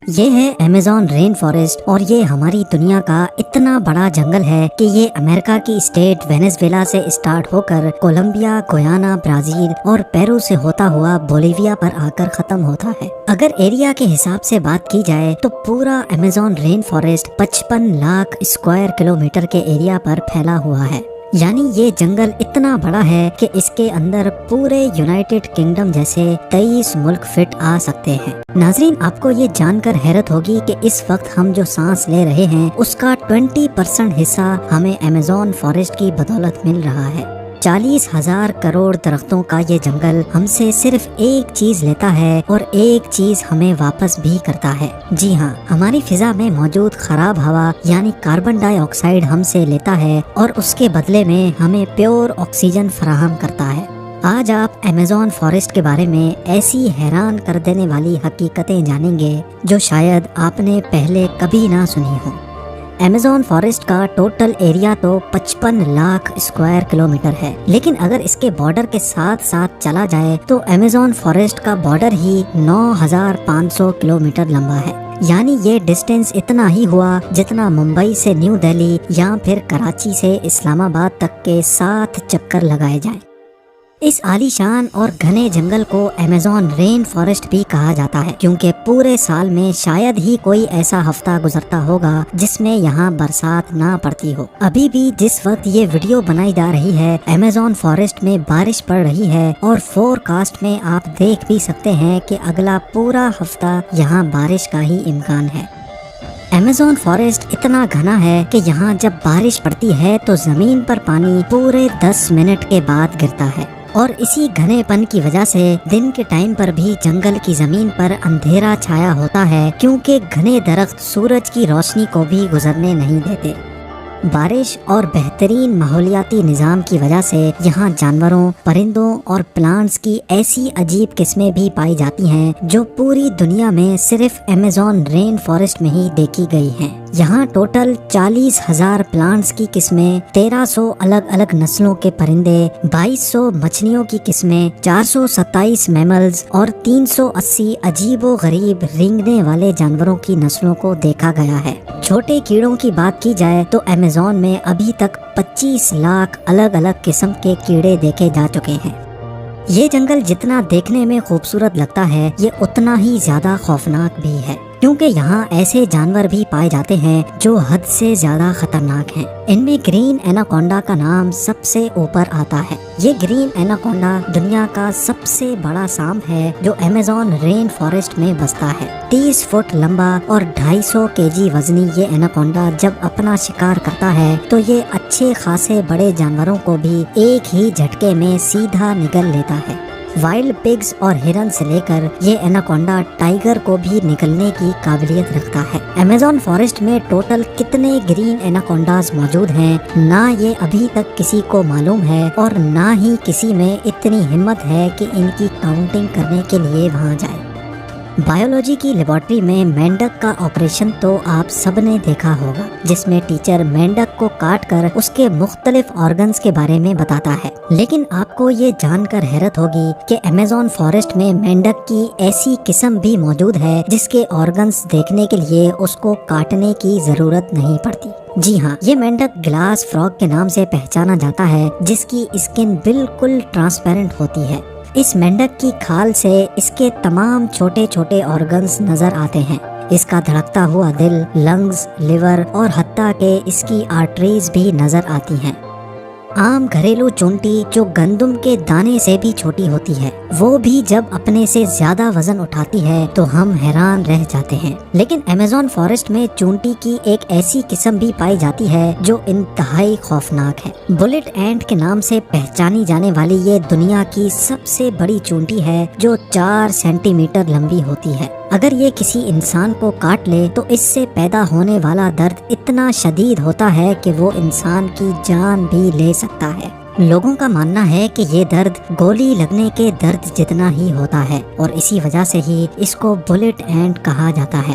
یہ ہے Amazon rain forest اور یہ ہماری دنیا کا اتنا بڑا جنگل ہے کہ یہ امریکہ کی اسٹیٹ وینزویلا سے اسٹارٹ ہو کر کولمبیا، گیانا، برازیل اور پیرو سے ہوتا ہوا بولیویا پر آ کر ختم ہوتا ہے۔ اگر ایریا کے حساب سے بات کی جائے تو پورا Amazon rainforest 55 lakh square kilometre کے ایریا پر پھیلا ہوا ہے۔ یعنی یہ جنگل اتنا بڑا ہے کہ اس کے اندر پورے یونائٹڈ کنگڈم جیسے 23 ملک فٹ آ سکتے ہیں۔ ناظرین، آپ کو یہ جان کر حیرت ہوگی کہ اس وقت ہم جو سانس لے رہے ہیں اس کا 20% حصہ ہمیں امیزون فارسٹ کی بدولت مل رہا ہے۔ 40,000 کروڑ درختوں کا یہ جنگل ہم سے صرف ایک چیز لیتا ہے اور ایک چیز ہمیں واپس بھی کرتا ہے۔ جی ہاں، ہماری فضا میں موجود خراب ہوا یعنی کاربن ڈائی آکسائیڈ ہم سے لیتا ہے اور اس کے بدلے میں ہمیں پیور آکسیجن فراہم کرتا ہے۔ آج آپ امیزون فارسٹ کے بارے میں ایسی حیران کر دینے والی حقیقتیں جانیں گے جو شاید آپ نے پہلے کبھی نہ سنی ہوں۔ امیزون فارسٹ کا ٹوٹل ایریا تو 55 لاکھ اسکوائر کلومیٹر ہے، لیکن اگر اس کے بارڈر کے ساتھ ساتھ چلا جائے تو امیزون فارسٹ کا بارڈر ہی 9,500 کلومیٹر لمبا ہے۔ یعنی یہ ڈسٹینس اتنا ہی ہوا جتنا ممبئی سے نیو دہلی یا پھر کراچی سے اسلام آباد تک کے 7 چکر لگائے جائیں۔ اس عالی شان اور گھنے جنگل کو امیزون رین فارسٹ بھی کہا جاتا ہے کیونکہ پورے سال میں شاید ہی کوئی ایسا ہفتہ گزرتا ہوگا جس میں یہاں برسات نہ پڑتی ہو۔ ابھی بھی جس وقت یہ ویڈیو بنائی جا رہی ہے امیزون فارسٹ میں بارش پڑ رہی ہے اور فور کاسٹ میں آپ دیکھ بھی سکتے ہیں کہ اگلا پورا ہفتہ یہاں بارش کا ہی امکان ہے۔ امیزون فارسٹ اتنا گھنا ہے کہ یہاں جب بارش پڑتی ہے تو زمین پر پانی پورے 10 منٹ کے بعد گرتا ہے، اور اسی گھنے پن کی وجہ سے دن کے ٹائم پر بھی جنگل کی زمین پر اندھیرا چھایا ہوتا ہے کیونکہ گھنے درخت سورج کی روشنی کو بھی گزرنے نہیں دیتے۔ بارش اور بہترین ماحولیاتی نظام کی وجہ سے یہاں جانوروں، پرندوں اور پلانٹس کی ایسی عجیب قسمیں بھی پائی جاتی ہیں جو پوری دنیا میں صرف امیزون رین فارسٹ میں ہی دیکھی گئی ہیں۔ یہاں ٹوٹل 40,000 پلانٹس کی قسمیں، 1300 الگ الگ نسلوں کے پرندے، 2200 مچھلیوں کی قسمیں، 427 میملز اور 380 عجیب و غریب رینگنے والے جانوروں کی نسلوں کو دیکھا گیا ہے۔ چھوٹے کیڑوں کی بات کی جائے تو امیزون میں ابھی تک 25 لاکھ الگ الگ قسم کے کیڑے دیکھے جا چکے ہیں۔ یہ جنگل جتنا دیکھنے میں خوبصورت لگتا ہے یہ اتنا ہی زیادہ خوفناک بھی ہے کیونکہ یہاں ایسے جانور بھی پائے جاتے ہیں جو حد سے زیادہ خطرناک ہیں۔ ان میں گرین ایناکونڈا کا نام سب سے اوپر آتا ہے۔ یہ گرین ایناکونڈا دنیا کا سب سے بڑا سانپ ہے جو امیزون رین فارسٹ میں بستا ہے۔ 30 فٹ لمبا اور 250 kg وزنی یہ ایناکونڈا جب اپنا شکار کرتا ہے تو یہ اچھے خاصے بڑے جانوروں کو بھی ایک ہی جھٹکے میں سیدھا نگل لیتا ہے۔ وائلڈ پگز اور ہرن سے لے کر یہ ایناکونڈا ٹائیگر کو بھی نگلنے کی قابلیت رکھتا ہے۔ امیزون فارسٹ میں ٹوٹل کتنے گرین ایناکونڈاز موجود ہیں نہ یہ ابھی تک کسی کو معلوم ہے اور نہ ہی کسی میں اتنی ہمت ہے کہ ان کی کاؤنٹنگ کرنے کے لیے وہاں جائے۔ بایولوجی کی لیبارٹری میں مینڈک کا آپریشن تو آپ سب نے دیکھا ہوگا جس میں ٹیچر مینڈک کو کاٹ کر اس کے مختلف آرگنز کے بارے میں بتاتا ہے، لیکن آپ کو یہ جان کر حیرت ہوگی کہ امیزون فارسٹ میں مینڈک کی ایسی قسم بھی موجود ہے جس کے آرگنز دیکھنے کے لیے اس کو کاٹنے کی ضرورت نہیں پڑتی۔ جی ہاں، یہ مینڈک گلاس فراگ کے نام سے پہچانا جاتا ہے جس کی اسکن بالکل ٹرانسپیرنٹ ہوتی ہے۔ اس مینڈک کی کھال سے اس کے تمام چھوٹے چھوٹے آرگنز نظر آتے ہیں، اس کا دھڑکتا ہوا دل، لنگز، لیور اور حتیٰ کہ اس کی آرٹریز بھی نظر آتی ہیں۔ عام گھریلو چونٹی جو گندم کے دانے سے بھی چھوٹی ہوتی ہے وہ بھی جب اپنے سے زیادہ وزن اٹھاتی ہے تو ہم حیران رہ جاتے ہیں، لیکن امیزون فارسٹ میں چونٹی کی ایک ایسی قسم بھی پائی جاتی ہے جو انتہائی خوفناک ہے۔ بلٹ اینٹ کے نام سے پہچانی جانے والی یہ دنیا کی سب سے بڑی چونٹی ہے جو 4 سینٹی میٹر لمبی ہوتی ہے۔ اگر یہ کسی انسان کو کاٹ لے تو اس سے پیدا ہونے والا درد اتنا شدید ہوتا ہے کہ وہ انسان کی جان بھی لے سکتا ہے۔ لوگوں کا ماننا ہے کہ یہ درد گولی لگنے کے درد جتنا ہی ہوتا ہے اور اسی وجہ سے ہی اس کو بلٹ اینٹ کہا جاتا ہے۔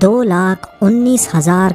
2,19,000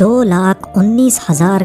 2,19,000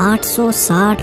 860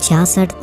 66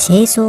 600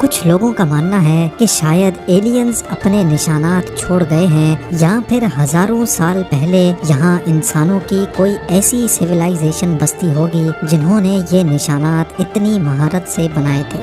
کچھ لوگوں کا ماننا ہے کہ شاید ایلینز اپنے نشانات چھوڑ گئے ہیں یا پھر ہزاروں سال پہلے یہاں انسانوں کی کوئی ایسی سویلائزیشن بستی ہوگی جنہوں نے یہ نشانات اتنی مہارت سے بنائے تھے۔